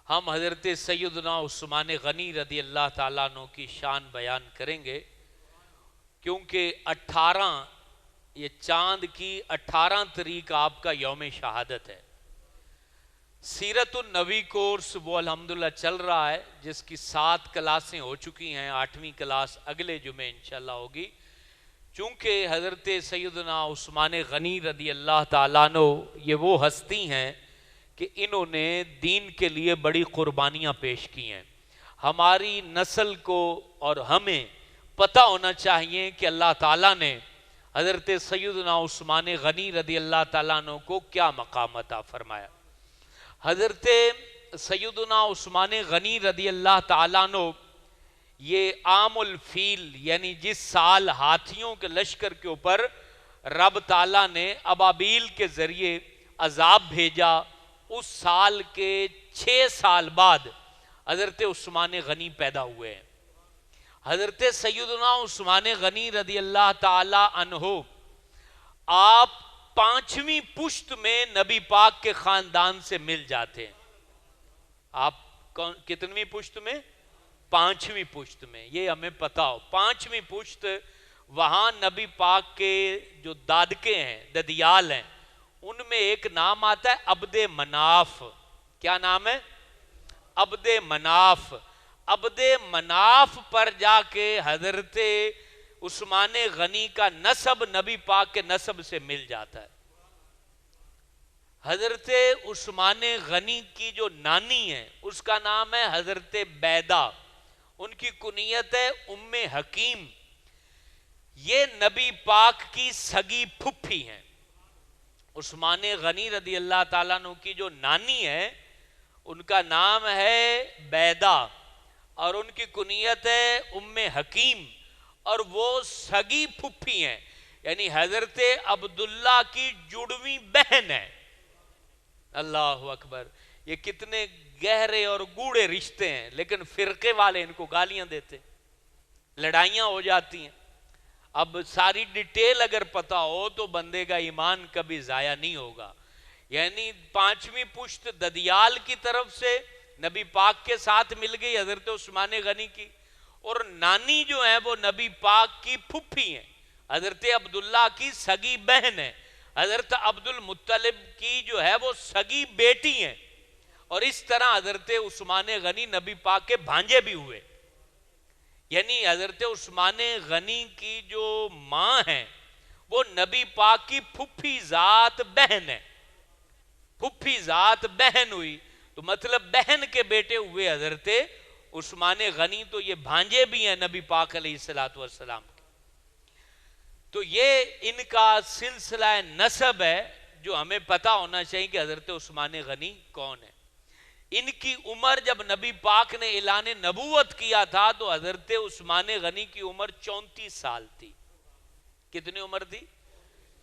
ہم حضرت سیدنا عثمان غنی رضی اللہ تعالیٰ عنہ کی شان بیان کریں گے، کیونکہ 18 یہ چاند کی 18 تاریخ آپ کا یوم شہادت ہے۔ سیرت النبی کورس وہ الحمدللہ چل رہا ہے، جس کی 7 کلاسیں ہو چکی ہیں، 8ویں کلاس اگلے جمعے انشاءاللہ ہوگی۔ چونکہ حضرت سیدنا عثمان غنی رضی اللہ تعالیٰ عنہ یہ وہ ہستی ہیں کہ انہوں نے دین کے لیے بڑی قربانیاں پیش کی ہیں۔ ہماری نسل کو اور ہمیں پتہ ہونا چاہیے کہ اللہ تعالیٰ نے حضرت سیدنا عثمان غنی رضی اللہ تعالیٰ عنہ کو کیا مقام عطا فرمایا۔ حضرت سیدنا عثمان غنی رضی اللہ تعالیٰ عنہ یہ عام الفیل یعنی جس سال ہاتھیوں کے لشکر کے اوپر رب تعالیٰ نے ابابیل کے ذریعے عذاب بھیجا، اس سال کے 6 سال بعد حضرت عثمان غنی پیدا ہوئے ہیں۔ حضرت سیدنا عثمان غنی رضی اللہ تعالی عنہ آپ 5ویں پشت میں نبی پاک کے خاندان سے مل جاتے ہیں۔ آپ کتنویں پشت میں؟ 5ویں پشت میں، یہ ہمیں پتا ہو۔ 5ویں پشت وہاں نبی پاک کے جو دادکے ہیں، ددیال ہیں، ان میں ایک نام آتا ہے عبد مناف۔ کیا نام ہے؟ عبد مناف۔ عبد مناف پر جا کے حضرت عثمان غنی کا نسب نبی پاک کے نسب سے مل جاتا ہے۔ حضرت عثمان غنی کی جو نانی ہے اس کا نام ہے حضرت بیدہ، ان کی کنیت ہے ام حکیم۔ یہ نبی پاک کی سگی پھپھی ہیں۔ عثمان غنی رضی اللہ تعالیٰ عنہ کی جو نانی ہے ان کا نام ہے بیدہ اور ان کی کنیت ہے ام حکیم، اور وہ سگی پھپھی ہیں، یعنی حضرت عبداللہ کی جڑویں بہن ہے۔ اللہ اکبر! یہ کتنے گہرے اور گوڑے رشتے ہیں، لیکن فرقے والے ان کو گالیاں دیتے، لڑائیاں ہو جاتی ہیں۔ اب ساری ڈیٹیل اگر پتا ہو تو بندے کا ایمان کبھی ضائع نہیں ہوگا۔ یعنی 5ویں پشت ددیال کی طرف سے نبی پاک کے ساتھ مل گئی حضرت عثمان غنی کی، اور نانی جو ہے وہ نبی پاک کی پھپھی ہیں، حضرت عبداللہ کی سگی بہن ہے، حضرت عبد المطلب کی جو ہے وہ سگی بیٹی ہیں، اور اس طرح حضرت عثمان غنی نبی پاک کے بھانجے بھی ہوئے۔ یعنی حضرت عثمان غنی کی جو ماں ہیں وہ نبی پاک کی پھپھی ذات بہن ہے۔ پھپھی ذات بہن ہوئی تو مطلب بہن کے بیٹے ہوئے حضرت عثمان غنی، تو یہ بھانجے بھی ہیں نبی پاک علیہ السلام کے۔ تو یہ ان کا سلسلہ نسب ہے جو ہمیں پتا ہونا چاہیے کہ حضرت عثمان غنی کون ہے۔ ان کی عمر جب نبی پاک نے اعلان نبوت کیا تھا تو حضرت عثمان غنی کی عمر 34 سال تھی۔ کتنی عمر تھی؟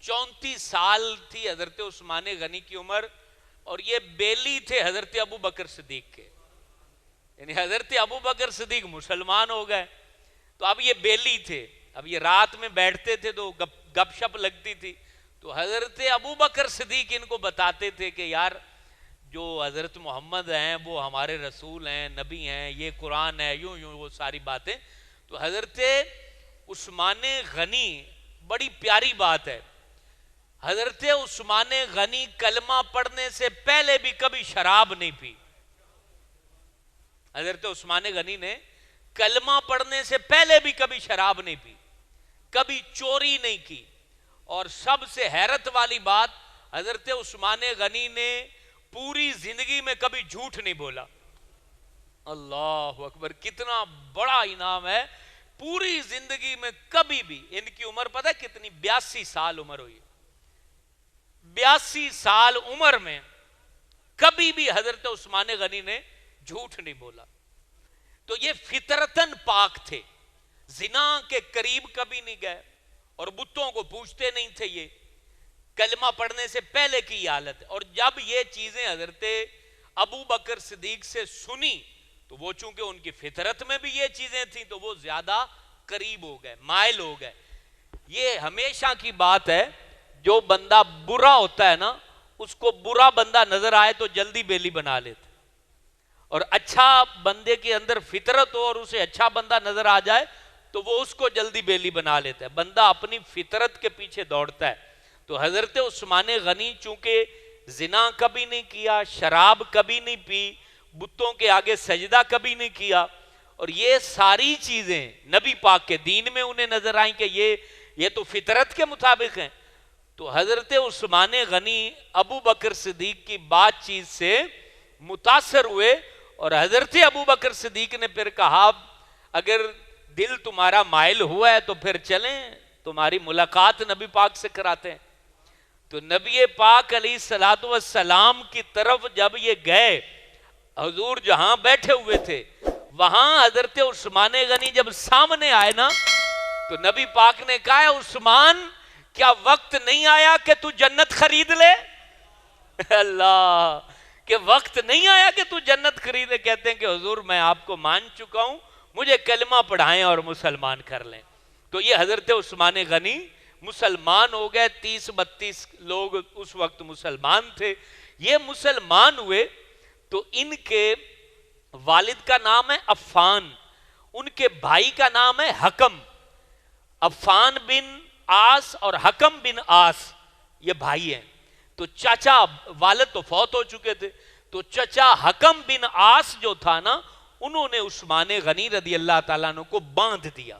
34 سال تھی حضرت عثمان غنی کی عمر، اور یہ بیلی تھے حضرت ابو بکر صدیق کے۔ یعنی حضرت ابو بکر صدیق مسلمان ہو گئے تو اب یہ بیلی تھے، اب یہ رات میں بیٹھتے تھے تو گپ شپ لگتی تھی، تو حضرت ابو بکر صدیق ان کو بتاتے تھے کہ یار جو حضرت محمد ہیں وہ ہمارے رسول ہیں، نبی ہیں، یہ قرآن ہے، یوں یوں وہ ساری باتیں۔ تو حضرت عثمان غنی، بڑی پیاری بات ہے، حضرت عثمان غنی کلمہ پڑھنے سے پہلے بھی کبھی شراب نہیں پی۔ حضرت عثمان غنی نے کلمہ پڑھنے سے پہلے بھی کبھی شراب نہیں پی، کبھی چوری نہیں کی، اور سب سے حیرت والی بات حضرت عثمان غنی نے پوری زندگی میں کبھی جھوٹ نہیں بولا۔ اللہ اکبر! کتنا بڑا انعام ہے، پوری زندگی میں کبھی بھی۔ ان کی عمر پتہ ہے کتنی؟ 82 سال عمر ہوئی۔ 82 سال عمر میں کبھی بھی حضرت عثمان غنی نے جھوٹ نہیں بولا۔ تو یہ فطرتاً پاک تھے، زنا کے قریب کبھی نہیں گئے، اور بتوں کو پوچھتے نہیں تھے۔ یہ کلمہ پڑھنے سے پہلے کی حالت ہے۔ اور جب یہ چیزیں حضرت ابو بکر صدیق سے سنی تو وہ چونکہ ان کی فطرت میں بھی یہ چیزیں تھیں تو وہ زیادہ قریب ہو گئے، مائل ہو گئے۔ یہ ہمیشہ کی بات ہے، جو بندہ برا ہوتا ہے نا، اس کو برا بندہ نظر آئے تو جلدی بیلی بنا لیتے، اور اچھا بندے کے اندر فطرت ہو اور اسے اچھا بندہ نظر آ جائے تو وہ اس کو جلدی بیلی بنا لیتا ہے. بندہ اپنی فطرت کے پیچھے دوڑتا ہے. تو حضرت عثمان غنی چونکہ زنا کبھی نہیں کیا, شراب کبھی نہیں پی, بتوں کے آگے سجدہ کبھی نہیں کیا, اور یہ ساری چیزیں نبی پاک کے دین میں انہیں نظر آئیں کہ یہ تو فطرت کے مطابق ہیں. تو حضرت عثمان غنی ابو بکر صدیق کی بات چیت سے متاثر ہوئے, اور حضرت ابو بکر صدیق نے پھر کہا اگر دل تمہارا مائل ہوا ہے تو پھر چلیں, تمہاری ملاقات نبی پاک سے کراتے ہیں. تو نبی پاک علیہ الصلوۃ والسلام کی طرف جب یہ گئے, حضور جہاں بیٹھے ہوئے تھے وہاں حضرت عثمان غنی جب سامنے آئے نا, تو نبی پاک نے کہا عثمان کیا وقت نہیں آیا کہ تو جنت خرید لے؟ اللہ, کہ وقت نہیں آیا کہ تو جنت خریدے. کہتے ہیں کہ حضور میں آپ کو مان چکا ہوں, مجھے کلمہ پڑھائیں اور مسلمان کر لیں. تو یہ حضرت عثمان غنی مسلمان ہو گئے. 30-32 لوگ اس وقت مسلمان تھے. یہ مسلمان ہوئے تو ان کے والد کا نام ہے عفان, ان کے بھائی کا نام ہے حکم. عفان بن آس اور حکم بن آس یہ بھائی ہیں. تو چچا, والد تو فوت ہو چکے تھے, تو چچا حکم بن آس جو تھا نا, انہوں نے عثمان غنی رضی اللہ تعالیٰ عنہ کو باندھ دیا.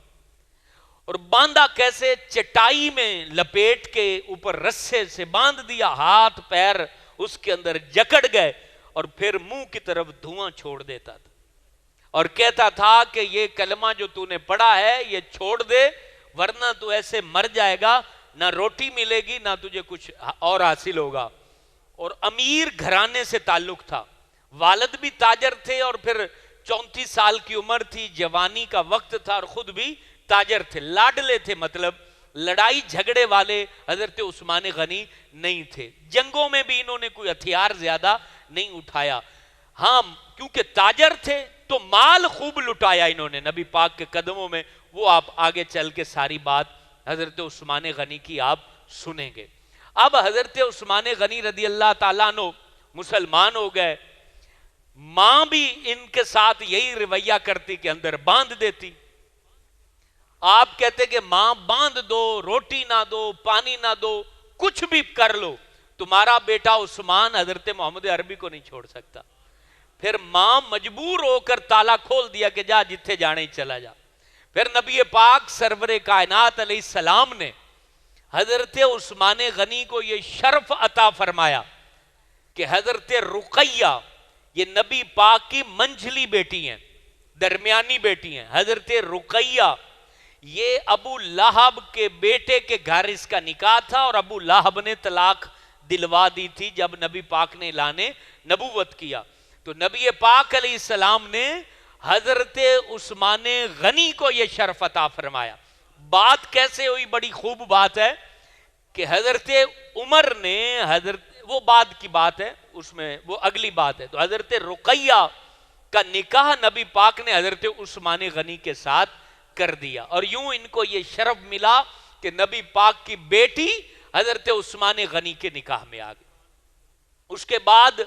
اور باندھا کیسے؟ چٹائی میں لپیٹ کے اوپر رسے سے باندھ دیا, ہاتھ پیر اس کے اندر جکڑ گئے, اور پھر منہ کی طرف دھواں چھوڑ دیتا تھا اور کہتا تھا کہ یہ کلمہ جو تو نے پڑھا ہے یہ چھوڑ دے, ورنہ تو ایسے مر جائے گا, نہ روٹی ملے گی نہ تجھے کچھ اور حاصل ہوگا. اور امیر گھرانے سے تعلق تھا, والد بھی تاجر تھے, اور پھر 34 سال کی عمر تھی, جوانی کا وقت تھا, اور خود بھی تاجر تھے, لاڈلے تھے, مطلب لڑائی جھگڑے والے حضرت عثمان غنی نہیں تھے. جنگوں میں بھی انہوں نے کوئی ہتھیار زیادہ نہیں اٹھایا. ہاں کیونکہ تاجر تھے تو مال خوب لٹایا انہوں نے نبی پاک کے قدموں میں. وہ آپ آگے چل کے ساری بات حضرت عثمان غنی کی آپ سنیں گے. اب حضرت عثمان غنی رضی اللہ تعالیٰ عنہ مسلمان ہو گئے. ماں بھی ان کے ساتھ یہی رویہ کرتی کہ اندر باندھ دیتی. آپ کہتے کہ ماں باندھ دو, روٹی نہ دو, پانی نہ دو, کچھ بھی کر لو, تمہارا بیٹا عثمان حضرت محمد عربی کو نہیں چھوڑ سکتا. پھر ماں مجبور ہو کر تالا کھول دیا کہ جا جتھے جانے ہی چلا جا. پھر نبی پاک سرور کائنات علیہ السلام نے حضرت عثمان غنی کو یہ شرف عطا فرمایا کہ حضرت رقیہ, یہ نبی پاک کی منجھلی بیٹی ہیں, درمیانی بیٹی ہیں. حضرت رقیہ یہ ابو لہب کے بیٹے کے گھر اس کا نکاح تھا, اور ابو لہب نے طلاق دلوا دی تھی جب نبی پاک نے اعلان نبوت کیا. تو نبی پاک علیہ السلام نے حضرت عثمان غنی کو یہ شرف عطا فرمایا. بات کیسے ہوئی؟ بڑی خوب بات ہے کہ حضرت عمر نے, وہ بعد کی بات ہے, اس میں وہ اگلی بات ہے. تو حضرت رقیہ کا نکاح نبی پاک نے حضرت عثمان غنی کے ساتھ کر دیا, اور یوں ان کو یہ شرف ملا کہ نبی پاک کی بیٹی حضرت عثمان غنی کے نکاح میں آ گئی. اس کے بعد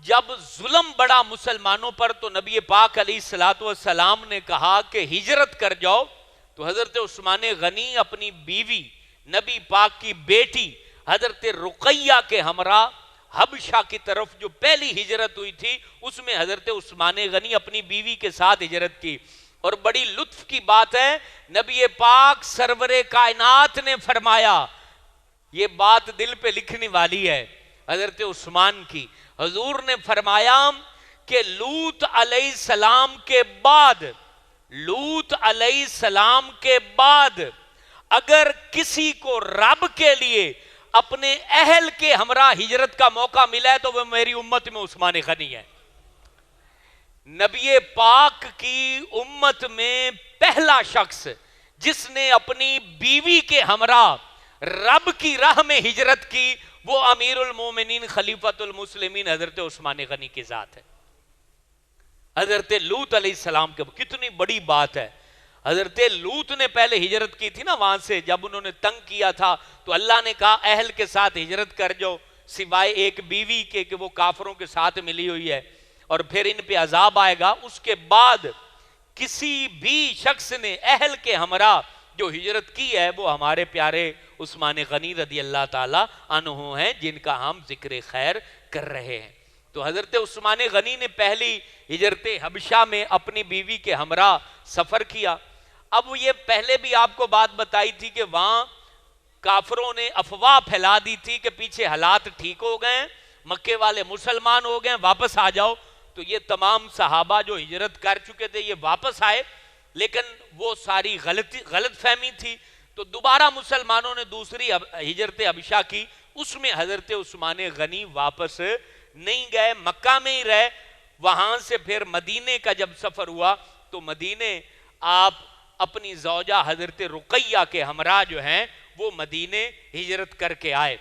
جب ظلم بڑا مسلمانوں پر, تو نبی پاک علیہ الصلوۃ والسلام نے کہا کہ ہجرت کر جاؤ. تو حضرت عثمان غنی اپنی بیوی نبی پاک کی بیٹی حضرت رقیہ کے ہمراہ حبشہ کی طرف جو پہلی ہجرت ہوئی تھی اس میں حضرت عثمان غنی اپنی بیوی کے ساتھ ہجرت کی. اور بڑی لطف کی بات ہے, نبی پاک سرور کائنات نے فرمایا, یہ بات دل پہ لکھنے والی ہے حضرت عثمان کی. حضور نے فرمایا کہ لوط علیہ السلام کے بعد اگر کسی کو رب کے لیے اپنے اہل کے ہمراہ ہجرت کا موقع ملا ہے تو وہ میری امت میں عثمان غنی ہے. نبی پاک کی امت میں پہلا شخص جس نے اپنی بیوی کے ہمراہ رب کی راہ میں ہجرت کی وہ امیر المومنین خلیفۃ المسلمین حضرت عثمان غنی کی ذات ہے. حضرت لوط علیہ السلام کے, کتنی بڑی بات ہے. حضرت لوط نے پہلے ہجرت کی تھی نا وہاں سے, جب انہوں نے تنگ کیا تھا تو اللہ نے کہا اہل کے ساتھ ہجرت کر جاؤ سوائے ایک بیوی کے کہ وہ کافروں کے ساتھ ملی ہوئی ہے. اور پھر ان پہ عذاب آئے گا. اس کے بعد کسی بھی شخص نے اہل کے ہمراہ جو ہجرت کی ہے وہ ہمارے پیارے عثمان غنی رضی اللہ تعالی عنہ ہیں جن کا ہم ذکر خیر کر رہے ہیں. تو حضرت عثمان غنی نے پہلی ہجرت حبشہ میں اپنی بیوی کے ہمراہ سفر کیا. اب یہ پہلے بھی آپ کو بات بتائی تھی کہ وہاں کافروں نے افواہ پھیلا دی تھی کہ پیچھے حالات ٹھیک ہو گئے, مکے والے مسلمان ہو گئے, واپس آ جاؤ. تو یہ تمام صحابہ جو ہجرت کر چکے تھے یہ واپس آئے, لیکن وہ ساری غلط فہمی تھی. تو دوبارہ مسلمانوں نے دوسری ہجرت حبشہ کی, اس میں حضرت عثمان غنی واپس نہیں گئے, مکہ میں ہی رہے. وہاں سے پھر مدینے کا جب سفر ہوا تو مدینے آپ اپنی زوجہ حضرت رقیہ کے ہمراہ جو ہیں وہ مدینے ہجرت کر کے آئے.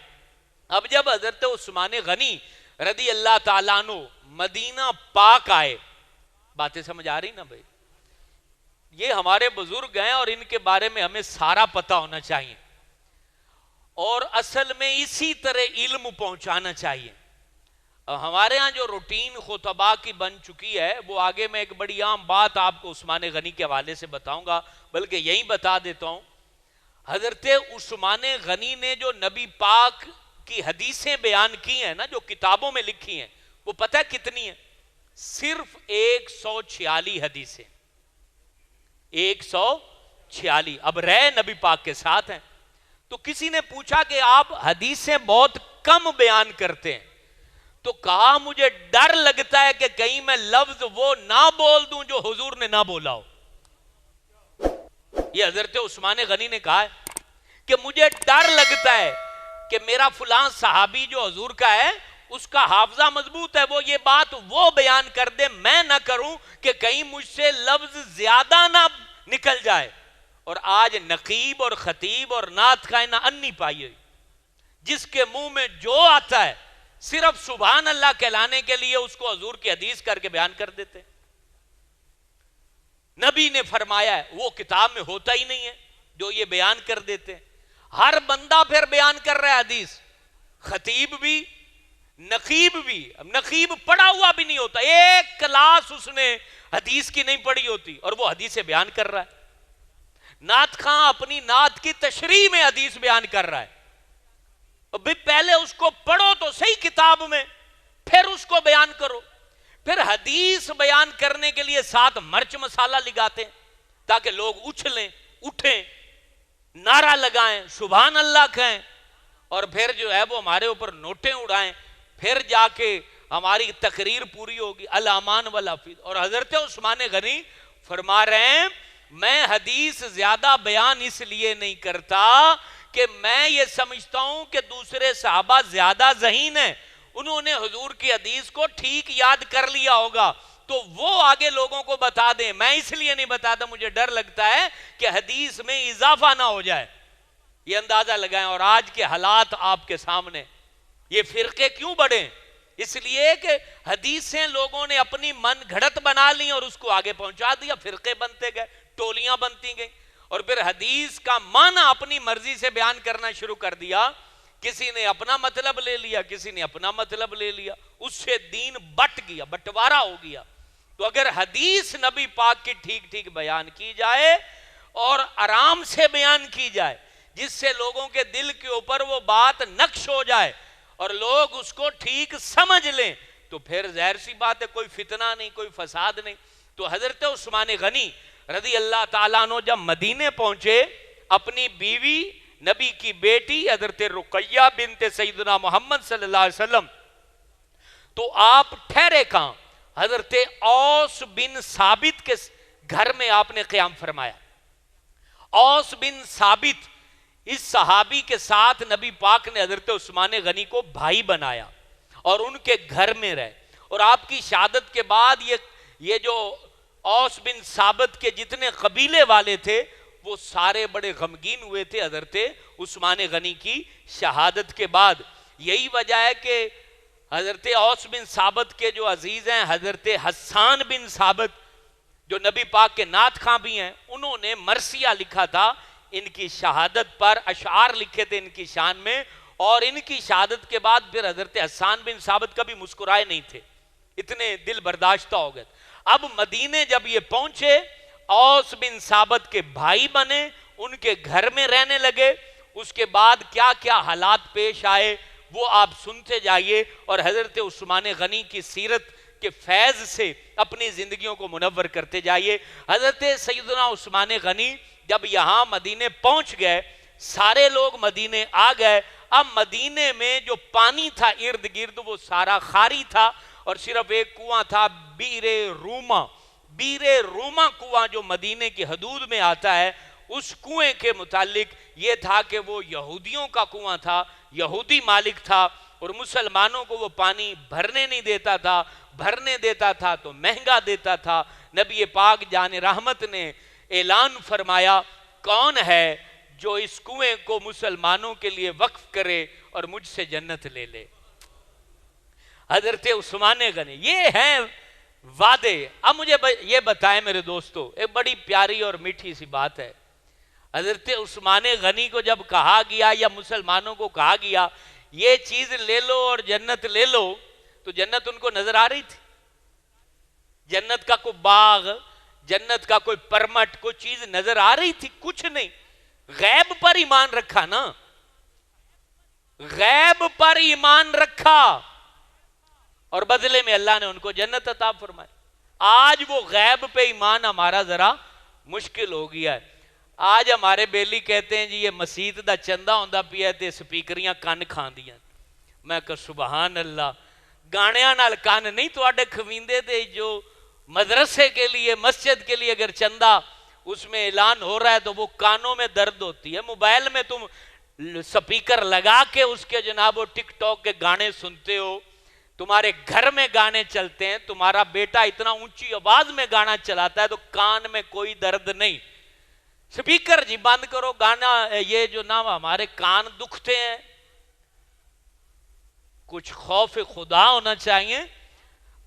اب جب حضرت عثمان غنی رضی اللہ تعالیٰ عنہ مدینہ پاک آئے, باتیں سمجھ آ رہی نا بھائی, یہ ہمارے بزرگ ہیں اور ان کے بارے میں ہمیں سارا پتہ ہونا چاہیے اور اصل میں اسی طرح علم پہنچانا چاہیے. ہمارے ہاں جو روٹین خطبہ کی بن چکی ہے وہ آگے میں ایک بڑی عام بات آپ کو عثمان غنی کے حوالے سے بتاؤں گا, بلکہ یہی بتا دیتا ہوں. حضرت عثمان غنی نے جو نبی پاک کی حدیثیں بیان کی ہیں نا, جو کتابوں میں لکھی ہیں, وہ پتہ کتنی ہیں؟ صرف 146 حدیثیں. 146. اب رہ نبی پاک کے ساتھ ہیں. تو کسی نے پوچھا کہ آپ حدیثیں بہت کم بیان کرتے ہیں, تو کہا مجھے ڈر لگتا ہے کہ کہیں میں لفظ وہ نہ بول دوں جو حضور نے نہ بولا ہو. یہ حضرت عثمان غنی نے کہا ہے کہ مجھے ڈر لگتا ہے کہ میرا فلاں صحابی جو حضور کا ہے اس کا حافظہ مضبوط ہے, وہ یہ بات وہ بیان کر دے, میں نہ کروں کہ کہیں مجھ سے لفظ زیادہ نہ نکل جائے. اور آج نقیب اور خطیب اور نعت خواہ انی پائی ہوئی, جس کے منہ میں جو آتا ہے صرف سبحان اللہ کہلانے کے لیے اس کو حضور کی حدیث کر کے بیان کر دیتے. نبی نے فرمایا ہے وہ کتاب میں ہوتا ہی نہیں ہے جو یہ بیان کر دیتے. ہر بندہ پھر بیان کر رہا ہے حدیث, خطیب بھی نقیب بھی. اب نقیب پڑھا ہوا بھی نہیں ہوتا, ایک کلاس اس نے حدیث کی نہیں پڑھی ہوتی اور وہ حدیث بیان کر رہا ہے. نعت خواہ اپنی نعت کی تشریح میں حدیث بیان کر رہا ہے. ابھی پہلے اس کو پڑھو تو صحیح کتاب میں, پھر اس کو بیان کرو. پھر حدیث بیان کرنے کے لیے ساتھ مرچ مسالہ لگاتے ہیں تاکہ لوگ اچھلیں, اٹھیں, نعرہ لگائیں, سبحان اللہ کہیں, اور پھر جو ہے وہ ہمارے اوپر نوٹیں اڑائیں. پھر جا کے ہماری تقریر پوری ہوگی الامان والحفیظ. اور حضرت عثمان غنی فرما رہے ہیں میں حدیث زیادہ بیان اس لیے نہیں کرتا کہ میں یہ سمجھتا ہوں کہ دوسرے صحابہ زیادہ ذہین ہیں, انہوں نے حضور کی حدیث کو ٹھیک یاد کر لیا ہوگا تو وہ آگے لوگوں کو بتا دیں. میں اس لیے نہیں بتاتا, مجھے ڈر لگتا ہے کہ حدیث میں اضافہ نہ ہو جائے. یہ اندازہ لگائیں. اور آج کے حالات آپ کے سامنے, یہ فرقے کیوں بڑھیں؟ اس لیے کہ حدیثیں لوگوں نے اپنی من گھڑت بنا لی اور اس کو آگے پہنچا دیا, فرقے بنتے گئے, ٹولیاں بنتی گئیں, اور پھر حدیث کا معنی اپنی مرضی سے بیان کرنا شروع کر دیا. کسی نے اپنا مطلب لے لیا, کسی نے اپنا مطلب لے لیا, اس سے دین بٹ گیا, بٹوارا ہو گیا. تو اگر حدیث نبی پاک کی ٹھیک ٹھیک بیان کی جائے اور آرام سے بیان کی جائے, جس سے لوگوں کے دل کے اوپر وہ بات نقش ہو جائے اور لوگ اس کو ٹھیک سمجھ لیں, تو پھر ظاہر سی بات ہے کوئی فتنہ نہیں, کوئی فساد نہیں. تو حضرت عثمان غنی رضی اللہ تعالیٰ عنہ جب مدینے پہنچے, اپنی بیوی نبی کی بیٹی حضرت رقیہ بنت سیدنا محمد صلی اللہ علیہ وسلم, تو آپ ٹھہرے کہاں؟ حضرت اوس بن ثابت کے گھر میں آپ نے قیام فرمایا. اوس بن ثابت اس صحابی کے ساتھ نبی پاک نے حضرت عثمان غنی کو بھائی بنایا اور ان کے گھر میں رہے. اور آپ کی شہادت کے بعد یہ جو اوس بن ثابت کے جتنے قبیلے والے تھے وہ سارے بڑے غمگین ہوئے تھے حضرت عثمان غنی کی شہادت کے بعد. یہی وجہ ہے کہ حضرت اوس بن ثابت کے جو عزیز ہیں حضرت حسان بن ثابت جو نبی پاک کے نعت خواں بھی ہیں, انہوں نے مرثیہ لکھا تھا ان کی شہادت پر, اشعار لکھے تھے ان کی شان میں, اور ان کی شہادت کے بعد پھر حضرت حسان بن ثابت کبھی مسکرائے نہیں تھے اتنے دل برداشتہ ہو گئے. اب مدینے جب یہ پہنچے، اوس بن ثابت کے بھائی بنے، ان کے گھر میں رہنے لگے. اس کے بعد کیا کیا حالات پیش آئے وہ آپ سنتے جائیے، اور حضرت عثمان غنی کی سیرت کے فیض سے اپنی زندگیوں کو منور کرتے جائیے. حضرت سیدنا عثمان غنی جب یہاں مدینے پہنچ گئے، سارے لوگ مدینے آ گئے. اب مدینے میں جو پانی تھا ارد گرد وہ سارا خالی تھا، اور صرف ایک کنواں تھا، بیر روما. بیر روما کنواں جو مدینے کی حدود میں آتا ہے، اس کنویں کے متعلق یہ تھا کہ وہ یہودیوں کا کنواں تھا، یہودی مالک تھا، اور مسلمانوں کو وہ پانی بھرنے نہیں دیتا تھا. بھرنے دیتا تھا تو مہنگا دیتا تھا. نبی پاک جان رحمت نے اعلان فرمایا، کون ہے جو اس کنویں کو مسلمانوں کے لیے وقف کرے اور مجھ سے جنت لے لے؟ حضرت عثمان غنی. یہ ہیں وعدے. اب مجھے یہ بتائیں میرے دوستو، ایک بڑی پیاری اور میٹھی سی بات ہے. حضرت عثمان غنی کو جب کہا گیا یا مسلمانوں کو کہا گیا یہ چیز لے لو اور جنت لے لو، تو جنت ان کو نظر آ رہی تھی؟ جنت کا کوئی باغ، جنت کا کوئی پرمٹ، کوئی چیز نظر آ رہی تھی؟ کچھ نہیں. غیب پر ایمان رکھا نا، غیب پر ایمان رکھا، اور بدلے میں اللہ نے ان کو جنت عطا فرمائی. آج وہ غیب پہ ایمان ہمارا ذرا مشکل ہو گیا ہے. آج ہمارے بیلی کہتے ہیں جی یہ مسیت دا چندہ ہوندہ پیا تے سپیکریاں کان کھان دیاں. میں کہا سبحان اللہ، گانیاں نال کان نہیں تو آڈے کھویندے دے. جو مدرسے کے لیے، مسجد کے لیے اگر چندہ اس میں اعلان ہو رہا ہے تو وہ کانوں میں درد ہوتی ہے. موبائل میں تم سپیکر لگا کے اس کے جناب وہ ٹک ٹاک کے گانے سنتے ہو، تمہارے گھر میں گانے چلتے ہیں، تمہارا بیٹا اتنا اونچی آواز میں گانا چلاتا ہے تو کان میں کوئی درد نہیں. سپیکر جی بند کرو گانا. یہ جو نام ہمارے کان دکھتے ہیں. کچھ خوف خدا ہونا چاہیے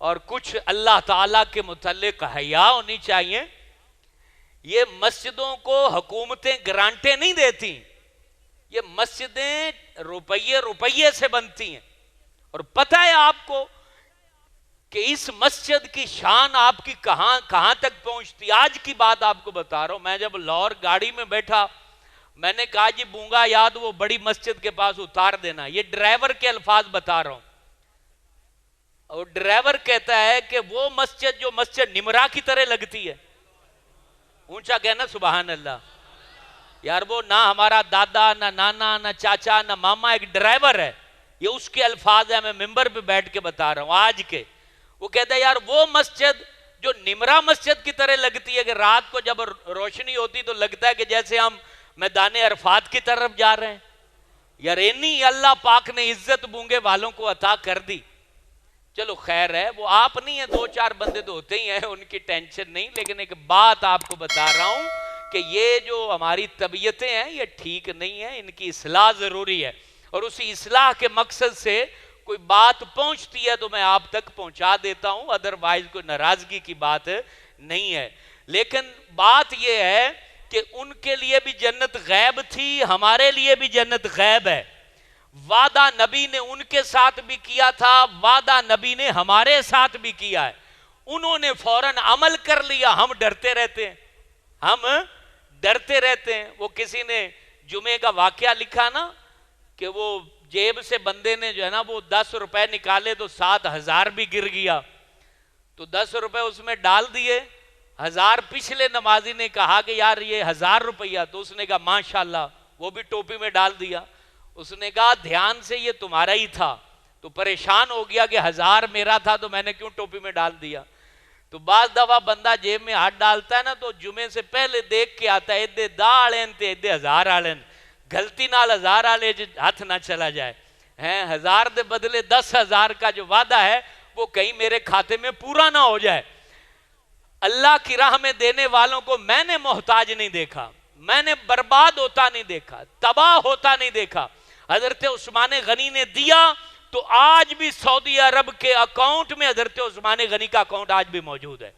اور کچھ اللہ تعالیٰ کے متعلق حیا ہونی چاہیے. یہ مسجدوں کو حکومتیں گرانٹیں نہیں دیتی، یہ مسجدیں روپیے سے بنتی ہیں. اور پتہ ہے آپ کو کہ اس مسجد کی شان آپ کی کہاں تک پہنچتی. آج کی بات آپ کو بتا رہا ہوں. میں جب لاہور گاڑی میں بیٹھا، میں نے کہا جی بونگا یاد وہ بڑی مسجد کے پاس اتار دینا. یہ ڈرائیور کے الفاظ بتا رہا ہوں. اور ڈرائیور کہتا ہے کہ وہ مسجد جو مسجد نمرا کی طرح لگتی ہے. اونچا کہنا سبحان اللہ. یار وہ نہ ہمارا دادا، نہ نانا، نہ چاچا، نہ ماما، ایک ڈرائیور ہے. یہ اس کے الفاظ ہیں، میں ممبر پہ بیٹھ کے بتا رہا ہوں آج کے. وہ کہتا ہے یار وہ مسجد جو نمرا مسجد کی طرح لگتی ہے کہ رات کو جب روشنی ہوتی تو لگتا ہے کہ جیسے ہم میدان عرفات کی طرف جا رہے ہیں. یار اینی اللہ پاک نے عزت بونگے والوں کو عطا کر دی. چلو خیر ہے، وہ آپ نہیں ہیں، دو چار بندے تو ہوتے ہی ہیں، ان کی ٹینشن نہیں. لیکن ایک بات آپ کو بتا رہا ہوں کہ یہ جو ہماری طبیعتیں ہیں یہ ٹھیک نہیں ہیں، ان کی اصلاح ضروری ہے. اور اسی اصلاح کے مقصد سے کوئی بات پہنچتی ہے تو میں آپ تک پہنچا دیتا ہوں، ادروائز کوئی ناراضگی کی بات نہیں ہے. لیکن بات یہ ہے کہ ان کے لیے بھی جنت غیب تھی، ہمارے لیے بھی جنت غیب ہے. وعدہ نبی نے ان کے ساتھ بھی کیا تھا، وعدہ نبی نے ہمارے ساتھ بھی کیا ہے. انہوں نے فوراً عمل کر لیا. ہم ڈرتے رہتے ہیں، ہم ڈرتے رہتے ہیں. وہ کسی نے جمعے کا واقعہ لکھا نا کہ وہ جیب سے بندے نے جو ہے نا وہ 10 روپے نکالے تو 7,000 بھی گر گیا. تو 10 روپے اس میں ڈال دیے. 1000 پچھلے نمازی نے کہا کہ یار یہ 1000 روپیہ، تو اس نے کہا ماشاءاللہ، وہ بھی ٹوپی میں ڈال دیا. اس نے کہا دھیان سے یہ تمہارا ہی تھا. تو پریشان ہو گیا کہ 1000 میرا تھا تو میں نے کیوں ٹوپی میں ڈال دیا. تو بعض دفعہ بندہ جیب میں ہاتھ ڈالتا ہے نا تو جمعے سے پہلے دیکھ کے آتا ہے ایدے دا آلین تے ایدے 1000 آلین، غلطی نال 1000 آلے ہاتھ نہ چلا جائے. 1000 دے بدلے 10,000 کا جو وعدہ ہے وہ کہیں میرے کھاتے میں پورا نہ ہو جائے. اللہ کی راہ میں دینے والوں کو میں نے محتاج نہیں دیکھا، میں نے برباد ہوتا نہیں دیکھا، تباہ ہوتا نہیں دیکھا. حضرت عثمان غنی نے دیا تو آج بھی سعودی عرب کے اکاؤنٹ میں حضرت عثمان غنی کا اکاؤنٹ آج بھی موجود ہے.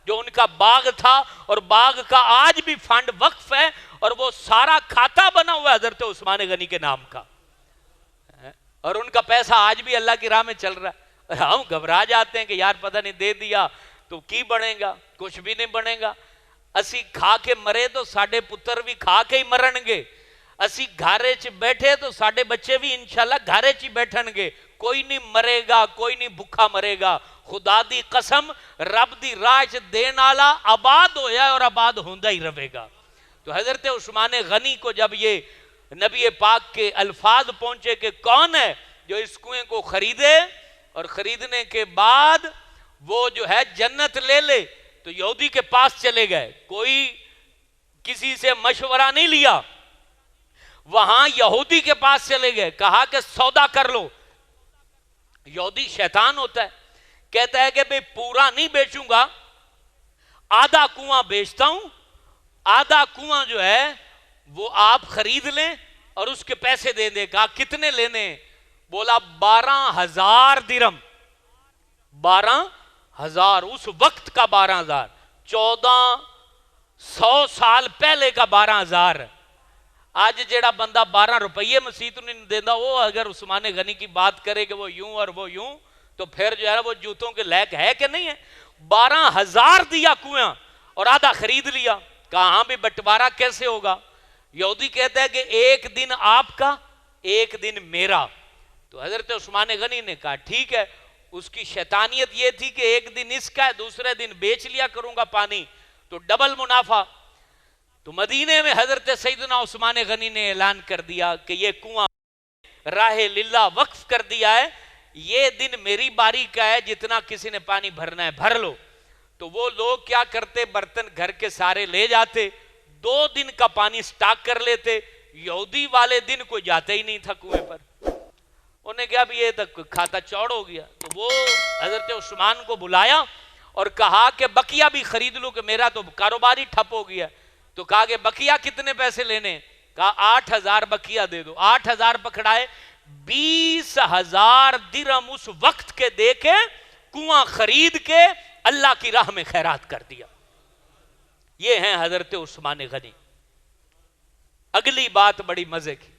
جو ان کا باغ تھا اور باغ کا آج بھی فنڈ وقف ہے اور وہ سارا کھاتا بنا ہوا ہے حضرت عثمان غنی کے نام کا. اور ان کا پیسہ آج بھی اللہ کی راہ میں چل رہا ہے. ہم گھبرا جاتے ہیں کہ یار پتہ نہیں دے دیا تو کی بنے گا, کچھ بھی نہیں بنے گا. اسی کھا کے مرے تو ساڈے پتر بھی کھا کے ہی مرن گے, اسی گھارے چ بیٹھے تو ساڈے بچے بھی انشاءاللہ گھارے چ بیٹھن گے, کوئی نہیں مرے گا, کوئی نہیں بھوکا مرے گا. خدا دی قسم رب دی راہ چ دین والا آباد ہویا ہے اور آباد ہوندا ہی رہے گا. تو حضرت عثمان غنی کو جب یہ نبی پاک کے الفاظ پہنچے کہ کون ہے جو اس کنویں کو خریدے اور خریدنے کے بعد وہ جو ہے جنت لے لے, تو یہودی کے پاس چلے گئے, کوئی کسی سے مشورہ نہیں لیا, وہاں یہودی کے پاس چلے گئے, کہا کہ سودا کر لو. یہودی شیطان ہوتا ہے, کہتا ہے کہ بھئی پورا نہیں بیچوں گا, آدھا کنواں بیچتا ہوں, آدھا کنواں جو ہے وہ آپ خرید لیں اور اس کے پیسے دے دے. کہا کتنے لینے؟ بولا 12,000 درہم. 12,000 اس وقت کا 12,000, 1400 سال پہلے کا 12,000. آج جیڑا بندہ 12 روپیے مسیح نہیں دینا, وہ اگر عثمان غنی کی بات کرے کہ وہ یوں اور وہ یوں, تو پھر جو ہے وہ جوتوں کے لائق ہے کہ نہیں ہے. 12,000 دیا کنواں اور آدھا خرید لیا. کہاں بھی بٹوارا کیسے ہوگا؟ یہودی کہتا ہے کہ ایک دن آپ کا ایک دن میرا. تو حضرت عثمان غنی نے کہا ٹھیک ہے. اس کی شیطانیت یہ تھی کہ ایک دن اس کا ہے, دوسرے دن بیچ لیا کروں گا پانی, تو ڈبل منافع. تو مدینے میں حضرت سیدنا عثمان غنی نے اعلان کر دیا کہ یہ کنواں راہ للہ وقف کر دیا ہے, یہ دن میری باری کا ہے, جتنا کسی نے پانی بھرنا ہے بھر لو. تو وہ لوگ کیا کرتے, برتن گھر کے سارے لے جاتے, 2 دن کا پانی سٹاک کر لیتے. یہودی والے دن کوئی جاتے ہی نہیں تھا کنویں پر. انہیں کہا بھی یہ تک کھاتا چوڑ ہو گیا. تو وہ حضرت عثمان کو بلایا اور کہا کہ بقیہ بھی خرید لو کہ میرا تو کاروبار ہی ٹھپ ہو گیا. تو کہا کہ بقیہ کتنے پیسے لینے؟ کہا 8,000 بقیہ دے دو. 8,000 پکڑائے, 20,000 درہم اس وقت کے دے کے کنواں خرید کے اللہ کی راہ میں خیرات کر دیا. یہ ہیں حضرت عثمان غنی. اگلی بات بڑی مزے کی,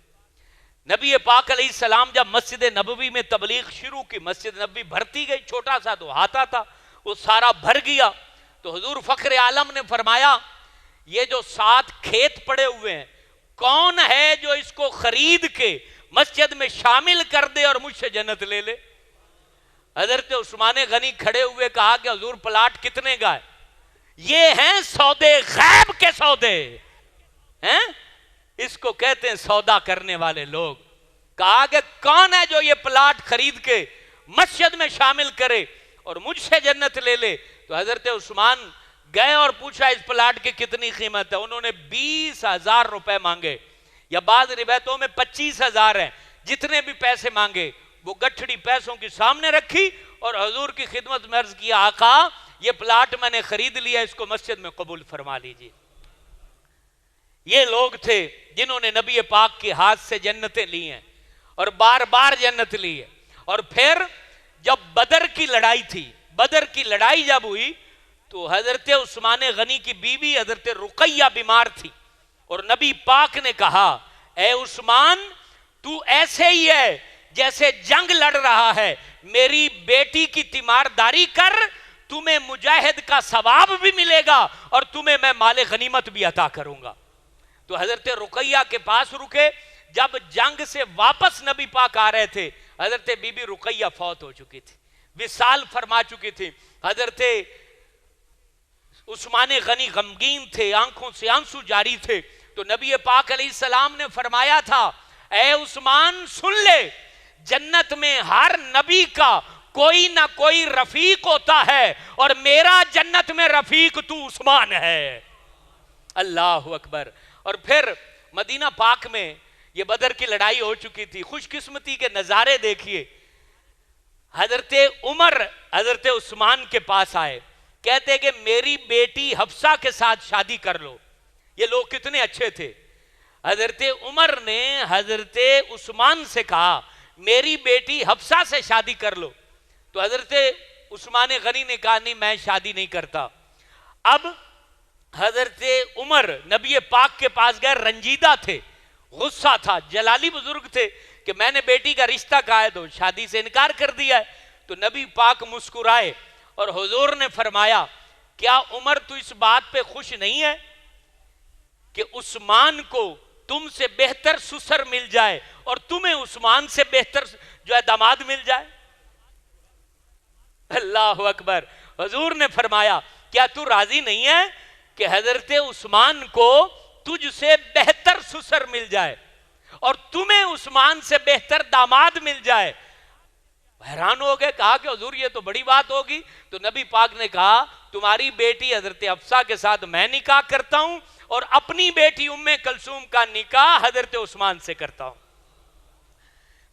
نبی پاک علیہ السلام جب مسجد نبوی میں تبلیغ شروع کی, مسجد نبوی بھرتی گئی, چھوٹا سا تو ہاتھا تھا, وہ سارا بھر گیا. تو حضور فخر عالم نے فرمایا یہ جو 7 کھیت پڑے ہوئے ہیں, کون ہے جو اس کو خرید کے مسجد میں شامل کر دے اور مجھ سے جنت لے لے؟ حضرت عثمان غنی کھڑے ہوئے, کہا کہ حضور پلاٹ کتنے کا ہے؟ یہ ہیں سودے غیب کے سودے ہیں, اس کو کہتے ہیں سودا کرنے والے لوگ. کہا کہ کون ہے جو یہ پلاٹ خرید کے مسجد میں شامل کرے اور مجھ سے جنت لے لے؟ تو حضرت عثمان گئے اور پوچھا اس پلاٹ کی کتنی قیمت ہے؟ انہوں نے 20,000 روپے مانگے, یا بعض روایتوں میں 25,000 ہیں. جتنے بھی پیسے مانگے وہ گٹھڑی پیسوں کی سامنے رکھی اور حضور کی خدمت میں عرض کیا آقا یہ پلاٹ میں نے خرید لیا, اس کو مسجد میں قبول فرما لیجیے. یہ لوگ تھے جنہوں نے نبی پاک کے ہاتھ سے جنتیں لی ہیں اور بار بار جنت لی ہے. اور پھر جب بدر کی لڑائی تھی, بدر کی لڑائی جب ہوئی تو حضرت عثمان غنی کی بیوی حضرت رقیہ بیمار تھی, اور نبی پاک نے کہا اے عثمان تو ایسے ہی ہے جیسے جنگ لڑ رہا ہے, میری بیٹی کی تیمارداری کر, تمہیں مجاہد کا ثواب بھی ملے گا اور تمہیں میں مال غنیمت بھی عطا کروں گا. تو حضرت رقیہ کے پاس رکے. جب جنگ سے واپس نبی پاک آ رہے تھے, حضرت بی بی رقیہ فوت ہو چکی تھی, وصال فرما چکی تھی. حضرت عثمان غنی غمگین تھے, آنکھوں سے آنسو جاری تھے. تو نبی پاک علیہ السلام نے فرمایا تھا اے عثمان سن لے, جنت میں ہر نبی کا کوئی نہ کوئی رفیق ہوتا ہے اور میرا جنت میں رفیق تو عثمان ہے. اللہ اکبر. اور پھر مدینہ پاک میں یہ بدر کی لڑائی ہو چکی تھی. خوش قسمتی کے نظارے دیکھیے, حضرت عمر حضرت عثمان کے پاس آئے, کہتے کہ میری بیٹی حفصہ کے ساتھ شادی کر لو. یہ لوگ کتنے اچھے تھے. حضرت عمر نے حضرت عثمان سے کہا میری بیٹی حفصہ سے شادی کر لو. تو حضرت عثمان غنی نے کہا نہیں میں شادی نہیں کرتا. اب حضرت عمر نبی پاک کے پاس گئے, رنجیدہ تھے, غصہ تھا, جلالی بزرگ تھے کہ میں نے بیٹی کا رشتہ کہا ہے تو شادی سے انکار کر دیا ہے. تو نبی پاک مسکرائے اور حضور نے فرمایا کیا عمر تو اس بات پہ خوش نہیں ہے کہ عثمان کو تم سے بہتر سسر مل جائے اور تمہیں عثمان سے بہتر جو ہے داماد مل جائے؟ اللہ اکبر. حضور نے فرمایا کیا تو راضی نہیں ہے کہ حضرت عثمان کو تجھ سے بہتر سسر مل جائے اور تمہیں عثمان سے بہتر داماد مل جائے؟ حیران ہو گئے, کہا کہ حضور یہ تو بڑی بات ہوگی. تو نبی پاک نے کہا تمہاری بیٹی حضرت حفصہ کے ساتھ میں نکاح کرتا ہوں اور اپنی بیٹی ام کلثوم کا نکاح حضرت عثمان سے کرتا ہوں.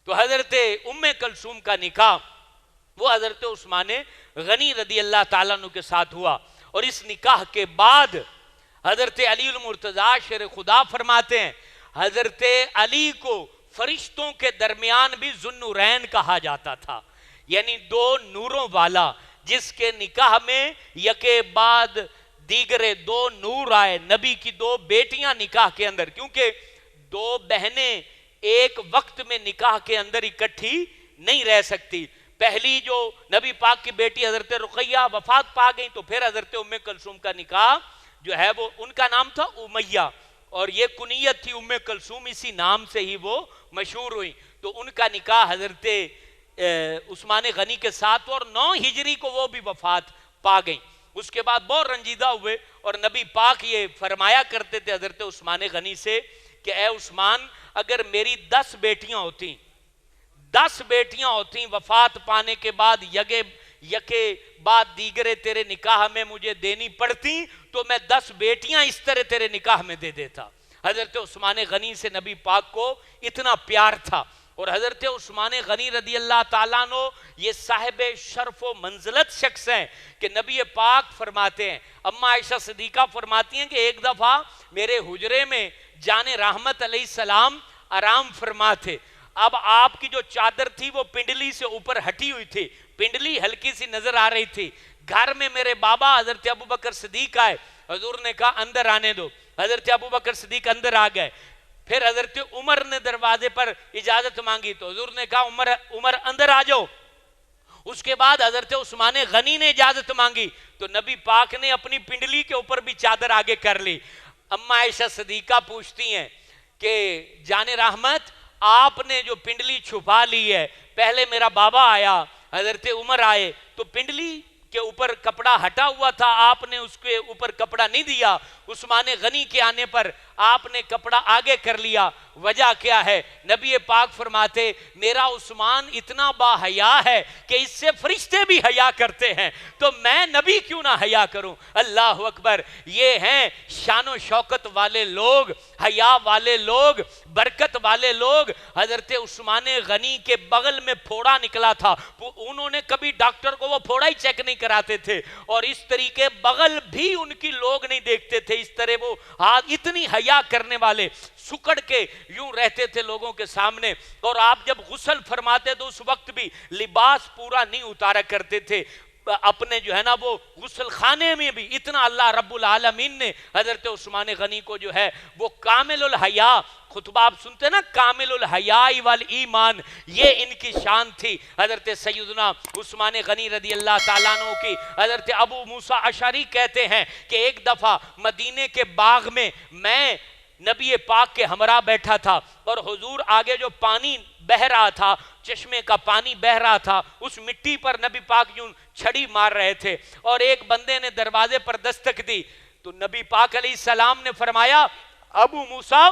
تو حضرت ام کلثوم کا نکاح وہ حضرت عثمان غنی رضی اللہ تعالیٰ عنہ کے ساتھ ہوا. اور اس نکاح کے بعد حضرت علی المرتضیٰ شیر خدا فرماتے ہیں حضرت علی کو فرشتوں کے درمیان بھی ذوالنورین کہا جاتا تھا, یعنی دو نوروں والا, جس کے نکاح میں یکے بعد دیگرے دو نور آئے. نبی کی دو بیٹیاں نکاح کے اندر, کیونکہ دو بہنیں ایک وقت میں نکاح کے اندر اکٹھی نہیں رہ سکتی. پہلی جو نبی پاک کی بیٹی حضرت رقیہ وفات پا گئی, تو پھر حضرت ام کلثوم کا نکاح جو ہے وہ ان کا نام تھا امیہ, اور یہ کنیت تھی ام کلثوم, اسی نام سے ہی وہ مشہور ہوئی. تو ان کا نکاح حضرت عثمان غنی کے ساتھ, اور 9 ہجری کو وہ بھی وفات پا گئیں. اس کے بعد بہت رنجیدہ ہوئے اور نبی پاک یہ فرمایا کرتے تھے حضرت عثمان غنی سے کہ اے عثمان, اگر میری 10 بیٹیاں ہوتی, 10 بیٹیاں ہوتی وفات پانے کے بعد یکے بعد دیگرے تیرے نکاح میں مجھے دینی پڑتی, تو میں 10 بیٹیاں اس طرح تیرے نکاح میں دے دیتا. حضرت عثمان غنی سے نبی پاک کو اتنا پیار تھا. اور حضرت عثمان غنی رضی اللہ تعالیٰ عنہ یہ صاحب شرف و منزلت شخص ہیں کہ نبی پاک فرماتے ہیں, اما عائشہ صدیقہ فرماتی ہیں کہ ایک دفعہ میرے حجرے میں جان رحمت علیہ السلام آرام فرما تھے. اب آپ کی جو چادر تھی وہ پنڈلی سے اوپر ہٹی ہوئی تھی, پنڈلی ہلکی سی نظر آ رہی تھی. گھر میں میرے بابا حضرت ابوبکر صدیق آئے, حضور نے کہا اندر آنے دو. حضرت ابوبکر صدیق اندر آ گئے. پھر حضرت عمر نے دروازے پر اجازت مانگی, تو حضور نے کہا عمر اندر آ جاؤ. اس کے بعد حضرت عثمان غنی نے اجازت مانگی, تو نبی پاک نے اپنی پنڈلی کے اوپر بھی چادر آگے کر لی. اما عائشہ صدیقہ پوچھتی ہیں کہ جان رحمت, آپ نے جو پنڈلی چھپا لی ہے, پہلے میرا بابا آیا, حضرت عمر آئے, تو پنڈلی کے اوپر کپڑا ہٹا ہوا تھا, آپ نے اس کے اوپر کپڑا نہیں دیا. عثمان غنی کے آنے پر آپ نے کپڑا آگے کر لیا, وجہ کیا ہے؟ نبی پاک فرماتے میرا عثمان اتنا با حیا ہے کہ اس سے فرشتے بھی حیا کرتے ہیں, تو میں نبی کیوں نہ حیا کروں؟ اللہ اکبر. یہ ہیں شان و شوکت والے لوگ, حیا والے لوگ, برکت والے لوگ. حضرت عثمان غنی کے بغل میں پھوڑا نکلا تھا, انہوں نے کبھی ڈاکٹر کو وہ پھوڑا ہی چیک نہیں کراتے تھے, اور اس طریقے بغل بھی ان کی لوگ نہیں دیکھتے تھے. اس طرح وہ اتنی حیا کرنے والے, سکڑ کے یوں رہتے تھے لوگوں کے سامنے. اور آپ جب غسل فرماتے تو اس وقت بھی لباس پورا نہیں اتارا کرتے تھے, اپنے جو ہے نا وہ غسل خانے میں بھی اتنا اللہ رب العالمین نے حضرت عثمان غنی کو جو ہے وہ کامل الحیا, خطبہ آپ سنتے نا, کامل الحیاء والایمان, یہ ان کی شان تھی. حضرت سیدنا عثمان غنی رضی اللہ تعالیٰ عنہ کی حضرت ابو موسیٰ اشعری کہتے ہیں کہ ایک دفعہ مدینے کے باغ میں میں نبی پاک کے ہمراہ بیٹھا تھا, اور حضور آگے جو پانی بہ رہا تھا, چشمے کا پانی بہ رہا تھا, اس مٹی پر نبی پاک یوں چھڑی مار رہے تھے, اور ایک بندے نے دروازے پر دستک دی. تو نبی پاک علیہ السلام نے فرمایا ابو موسیٰ,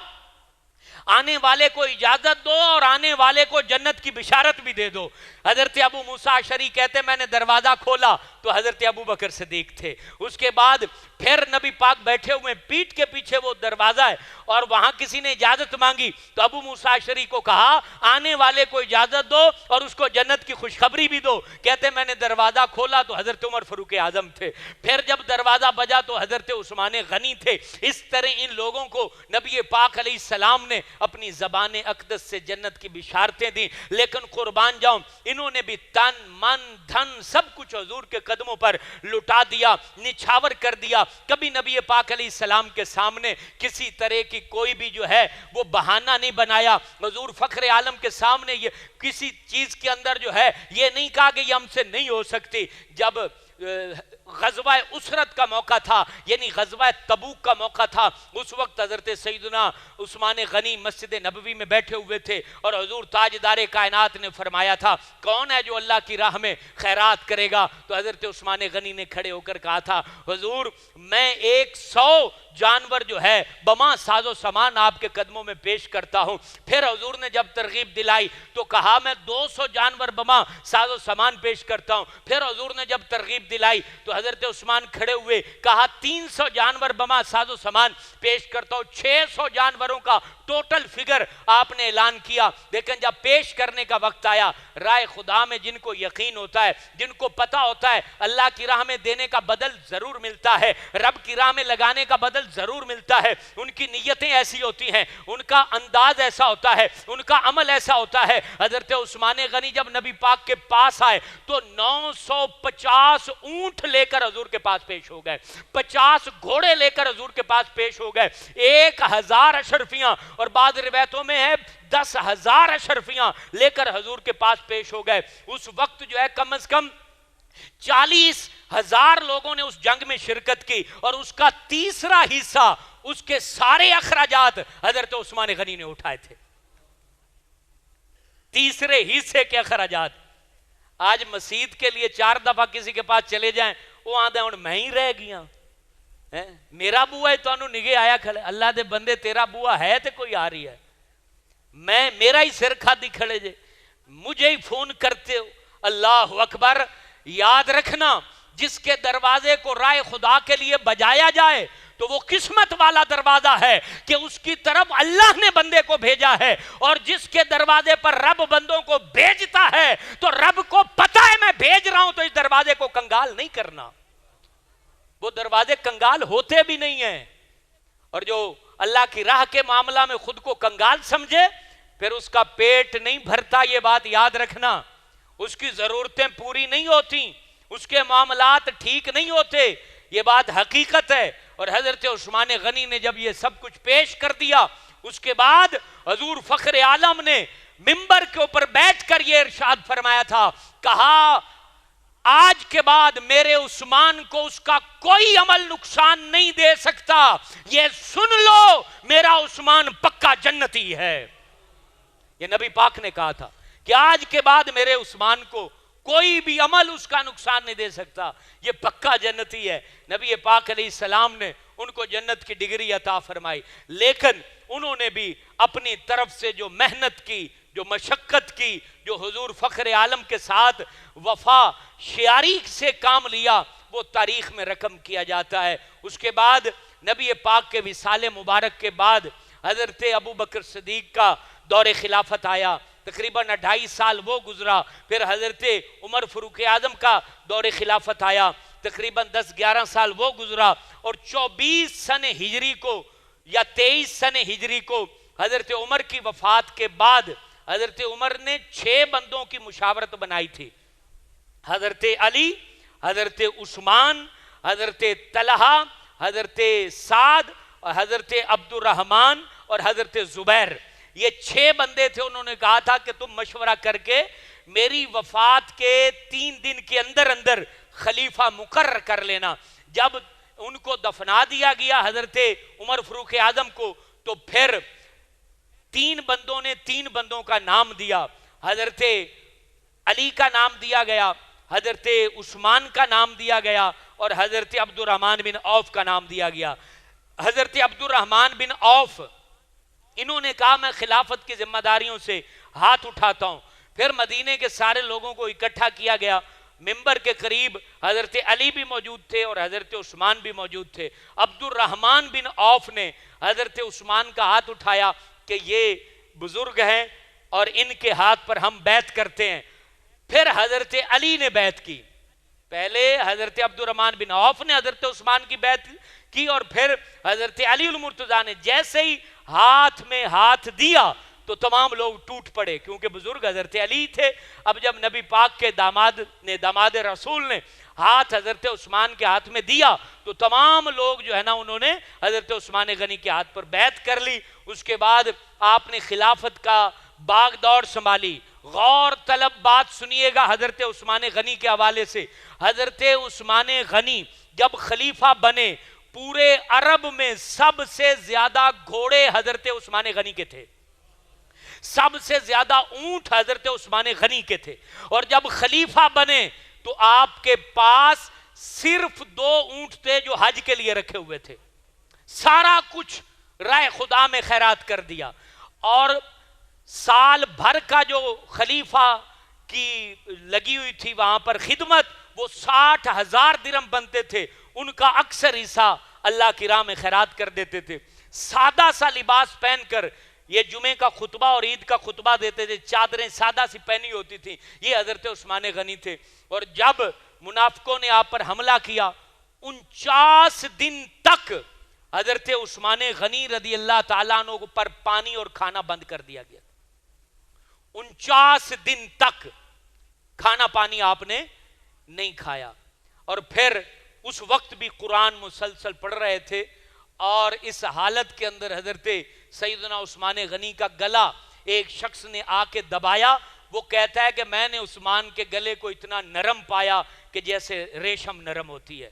آنے والے کو اجازت دو اور آنے والے کو جنت کی بشارت بھی دے دو. حضرت ابو موسیٰ اشعری کہتے میں نے دروازہ کھولا تو حضرت ابو بکر صدیق تھے. اس کے بعد پھر نبی پاک بیٹھے ہوئے, پیٹ کے پیچھے وہ دروازہ ہے, اور وہاں کسی نے اجازت مانگی, تو ابو موسیٰ اشعری کو کہا آنے والے کو اجازت دو اور اس کو جنت کی خوشخبری بھی دو. کہتے میں نے دروازہ کھولا تو حضرت عمر فاروق اعظم تھے, پھر جب دروازہ بجا تو حضرت عثمان غنی تھے. اس طرح ان لوگوں کو نبی پاک علیہ السلام نے اپنی زبان اقدس سے جنت کی بشارتیں دیں. لیکن قربان جاؤں, انہوں نے بھی تن من دھن سب کچھ حضور کے قدموں پر لٹا دیا, نچھاور کر دیا. کبھی نبی پاک علیہ السلام کے سامنے کسی طرح کی کوئی بھی جو ہے وہ بہانہ نہیں بنایا. حضور فخر عالم کے سامنے یہ کسی چیز کے اندر جو ہے یہ نہیں کہا کہ یہ ہم سے نہیں ہو سکتی. جب غزوہ اسرت کا موقع تھا, یعنی غزوہ تبوک کا موقع تھا, اس وقت حضرت سیدنا عثمان غنی مسجد نبوی میں بیٹھے ہوئے تھے اور حضور تاجدار کائنات نے فرمایا تھا کون ہے جو اللہ کی راہ میں خیرات کرے گا؟ تو حضرت عثمان غنی نے کھڑے ہو کر کہا تھا حضور میں 100 جانور جو ہے بما ساز و سامان آپ کے قدموں میں پیش کرتا ہوں. پھر حضور نے جب ترغیب دلائی تو کہا میں 200 جانور بما ساز و سامان پیش کرتا ہوں. پھر حضور نے جب ترغیب دلائی تو حضرت عثمان کھڑے ہوئے کہا 300 جانور بما ساز و سامان پیش کرتا ہوں. 600 جانوروں کا ٹوٹل فگر آپ نے اعلان کیا. لیکن جب پیش کرنے کا وقت آیا, رائے خدا میں جن کو یقین ہوتا ہے, جن کو پتا ہوتا ہے اللہ کی راہ میں دینے کا بدل ضرور ملتا ہے, رب کی راہ میں لگانے کا بدل ضرور ملتا ہے, ان کی نیتیں ایسی ہوتی ہیں, ان کا انداز ایسا ہوتا ہے, ان کا عمل ایسا ہوتا ہے. حضرت عثمان غنی جب نبی پاک کے پاس آئے تو 950 اونٹ لے کر حضور کے پاس پیش ہو گئے, 50 گھوڑے لے کر حضور کے پاس پیش ہو گئے, 1000 اشرفیاں اور بعض روایتوں میں ہے 10,000 اشرفیاں لے کر حضور کے پاس پیش ہو گئے. اس وقت جو ہے کم از کم 40,000 لوگوں نے اس جنگ میں شرکت کی اور اس کا تیسرا حصہ, اس کے سارے اخراجات حضرت عثمان غنی نے اٹھائے تھے. تیسرے حصے کے اخراجات. آج مسجد کے لیے 4 دفعہ کسی کے پاس چلے جائیں وہ آدھے ہوں میں ہی رہ گیا, میرا بوا ہے تو انہوں نگے آیا کھڑے. اللہ دے بندے تیرا بوا ہے تو کوئی آ رہی ہے, میں میرا ہی سر کھادی کھڑے جے, مجھے ہی فون کرتے ہو. اللہ اکبر. یاد رکھنا جس کے دروازے کو رائے خدا کے لیے بجایا جائے تو وہ قسمت والا دروازہ ہے کہ اس کی طرف اللہ نے بندے کو بھیجا ہے, اور جس کے دروازے پر رب بندوں کو بھیجتا ہے تو رب کو پتا ہے میں بھیج رہا ہوں تو اس دروازے کو کنگال نہیں کرنا. وہ دروازے کنگال ہوتے بھی نہیں ہیں, اور جو اللہ کی راہ کے معاملہ میں خود کو کنگال سمجھے پھر اس کا پیٹ نہیں بھرتا. یہ بات یاد رکھنا, اس کی ضرورتیں پوری نہیں ہوتی, اس کے معاملات ٹھیک نہیں ہوتے, یہ بات حقیقت ہے. اور حضرت عثمان غنی نے جب یہ سب کچھ پیش کر دیا اس کے بعد حضور فخر عالم نے منبر کے اوپر بیٹھ کر یہ ارشاد فرمایا تھا, کہا آج کے بعد میرے عثمان کو اس کا کوئی عمل نقصان نہیں دے سکتا, یہ سن لو میرا عثمان پکا جنتی ہے. یہ نبی پاک نے کہا تھا کہ آج کے بعد میرے عثمان کو کوئی بھی عمل اس کا نقصان نہیں دے سکتا, یہ پکا جنتی ہے. نبی پاک علیہ السلام نے ان کو جنت کی ڈگری عطا فرمائی, لیکن انہوں نے بھی اپنی طرف سے جو محنت کی, جو مشقت کی, جو حضور فخر عالم کے ساتھ وفا شیاری سے کام لیا وہ تاریخ میں رقم کیا جاتا ہے. اس کے بعد نبی پاک کے وصال مبارک کے بعد حضرت ابو بکر صدیق کا دور خلافت آیا, تقریباً 2.5 سال وہ گزرا. پھر حضرت عمر فاروق اعظم کا دور خلافت آیا, تقریباً 10-11 سال وہ گزرا, اور 24 سن ہجری کو یا 23 سن ہجری کو حضرت عمر کی وفات کے بعد حضرت عمر نے 6 بندوں کی مشاورت بنائی تھی, حضرت علی, حضرت عثمان, حضرت طلحہ, حضرت سعد, حضرت عبد الرحمن اور حضرت زبیر. یہ 6 بندے تھے. انہوں نے کہا تھا کہ تم مشورہ کر کے میری وفات کے 3 دن کے اندر اندر خلیفہ مقرر کر لینا. جب ان کو دفنا دیا گیا حضرت عمر فاروق اعظم کو, تو پھر 3 بندوں نے 3 بندوں کا نام دیا. حضرت علی کا نام دیا گیا, حضرت عثمان کا نام دیا گیا, اور حضرت عبد الرحمن بن عوف کا نام دیا گیا. حضرت عبد الرحمن بن عوف انہوں نے کہا میں خلافت کی ذمہ داریوں سے ہاتھ اٹھاتا ہوں. پھر مدینے کے سارے لوگوں کو اکٹھا کیا گیا. منبر کے قریب حضرت علی بھی موجود تھے اور حضرت عثمان بھی موجود تھے. عبد الرحمن بن عوف نے حضرت عثمان کا ہاتھ اٹھایا کہ یہ بزرگ ہیں اور ان کے ہاتھ پر ہم بیعت کرتے ہیں. پھر حضرت علی نے بیعت کی. پہلے حضرت عبد الرحمن بن عوف نے حضرت عثمان کی بیعت کی, اور پھر حضرت علی المرتضیٰ نے جیسے ہی ہاتھ میں ہاتھ دیا تو تمام لوگ ٹوٹ پڑے, کیونکہ بزرگ حضرت علی تھے. اب جب نبی پاک کے داماد رسول نے ہاتھ حضرت عثمان کے ہاتھ میں دیا تو تمام لوگ جو ہے نا انہوں نے حضرت عثمان غنی کے ہاتھ پر بیعت کر لی. اس کے بعد آپ نے خلافت کا باغ دور سنبھالی. غور طلب بات سنیے گا حضرت عثمان غنی کے حوالے سے. حضرت عثمان غنی جب خلیفہ بنے پورے عرب میں سب سے زیادہ گھوڑے حضرت عثمان غنی کے تھے, سب سے زیادہ اونٹ حضرت عثمان غنی کے تھے. اور جب خلیفہ بنے تو آپ کے پاس صرف 2 اونٹ تھے جو حج کے لیے رکھے ہوئے تھے. سارا کچھ رائے خدا میں خیرات کر دیا. اور سال بھر کا جو خلیفہ کی لگی ہوئی تھی وہاں پر خدمت, وہ 60,000 درہم بنتے تھے. ان کا اکثر حصہ اللہ کی راہ میں خیرات کر دیتے تھے. سادہ سا لباس پہن کر یہ جمعے کا خطبہ اور عید کا خطبہ دیتے تھے. چادریں سادہ سی پہنی ہوتی تھیں. یہ حضرت عثمان غنی تھے. اور جب منافقوں نے آپ پر حملہ کیا 49 دن تک حضرت عثمان غنی رضی اللہ تعالیٰ عنہ پر پانی اور کھانا بند کر دیا گیا. 49 دن تک کھانا پانی آپ نے نہیں کھایا. اور پھر اس وقت بھی قرآن مسلسل پڑھ رہے تھے. اور اس حالت کے اندر حضرت سیدنا عثمان غنی کا گلا ایک شخص نے آ کے دبایا. وہ کہتا ہے کہ میں نے عثمان کے گلے کو اتنا نرم پایا کہ جیسے ریشم نرم ہوتی ہے.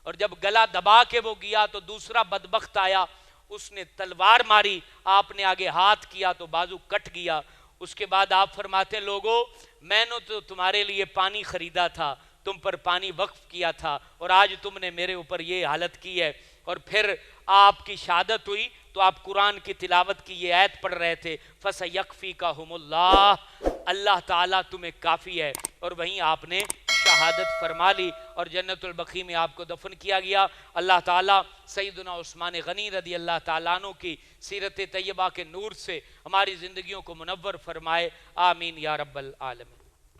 اور جب گلا دبا کے وہ گیا تو دوسرا بدبخت آیا, اس نے تلوار ماری, آپ نے آگے ہاتھ کیا تو بازو کٹ گیا. اس کے بعد آپ فرماتے ہیں لوگوں میں نے تو تمہارے لیے پانی خریدا تھا, تم پر پانی وقف کیا تھا, اور آج تم نے میرے اوپر یہ حالت کی ہے. اور پھر آپ کی شہادت ہوئی تو آپ قرآن کی تلاوت کی یہ آیت پڑھ رہے تھے فَسَيَكْفِيكَهُمُ اللَّهُ, اللہ تعالیٰ تمہیں کافی ہے. اور وہیں آپ نے شہادت فرما لی اور جنت البقیع میں آپ کو دفن کیا گیا. اللہ تعالیٰ سیدنا عثمان غنی رضی اللہ تعالیٰ عنہ کی سیرت طیبہ کے نور سے ہماری زندگیوں کو منور فرمائے. آمین یا رب العالمین.